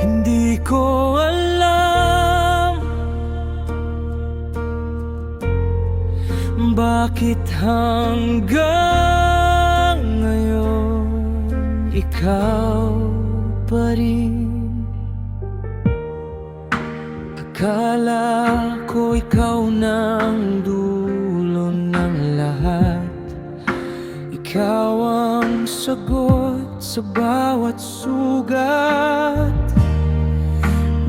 Hindi ko alam bakit hanggang ngayon ikaw pa rin. Akala ko ikaw ng dulo ng lahat. Ikaw ang sagot sa bawat sugat.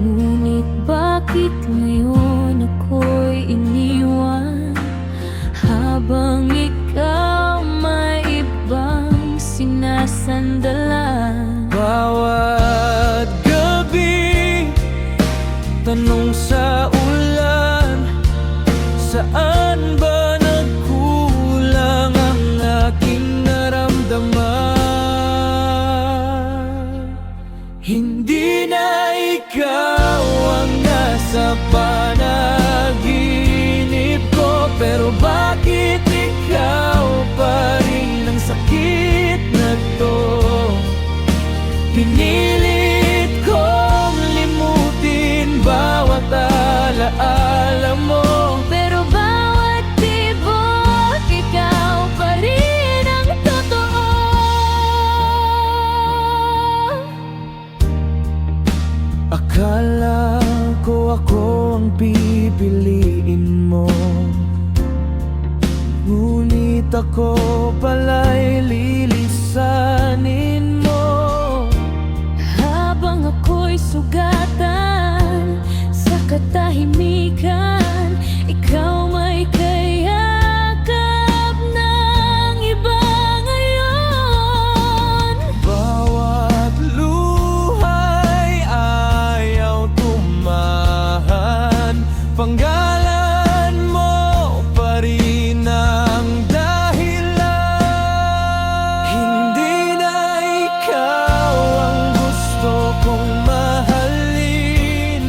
Ngunit bakit ngayon ako'y iniwan, habang ikaw may ibang sinasandalan? Bawat gabi, tanong sa ulan, saan ba nagkulang ang aking naramdaman? Hindi na ikaw ang nasa panaginip ko, pero bakit ikaw pa rin ang sakit na to? Pinilit kong limutin bawat alaala mo, Pero bawat tibok, ikaw pa rin ang totoo. akala ko ako ang pipiliin mo, ngunit ako pala'y lilisanin mo. Habang ako'y sugatan sa katahimikan, ikaw may kayakap ng iba ngayon. Bawat luhay ayaw tumahan, panggalan mo pa rin ang dahilan. Hindi na ikaw ang gusto kong mahalin,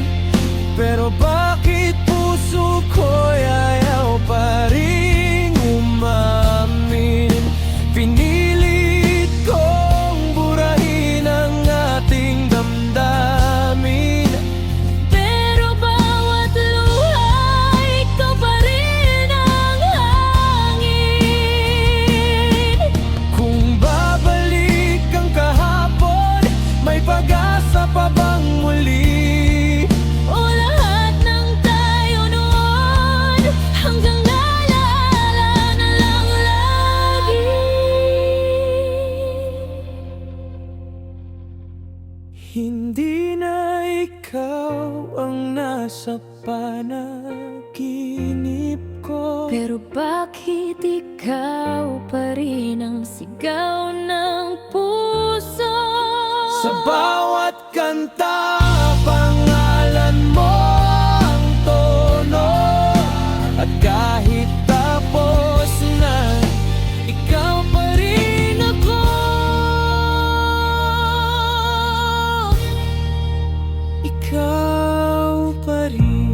pero bakit puso ko'y ayaw pa rin umamin? Pinilit kong burahin ang ating damdamin, Pero bawat luha, ikaw pa rin ang hangin. kung babalik ang kahapon, may pag-asa pa bang muli? O lahat ng tayo noon, hanggang naalala na lang lagi. Hindi na ikaw ang nasa panaginip ko, Pero bakit ikaw pa rin ang sigaw ng puso? sa bawat kanta pangalan mo ang tono, at kahit tapos na, ikaw pa rin ako. Ikaw pa rin.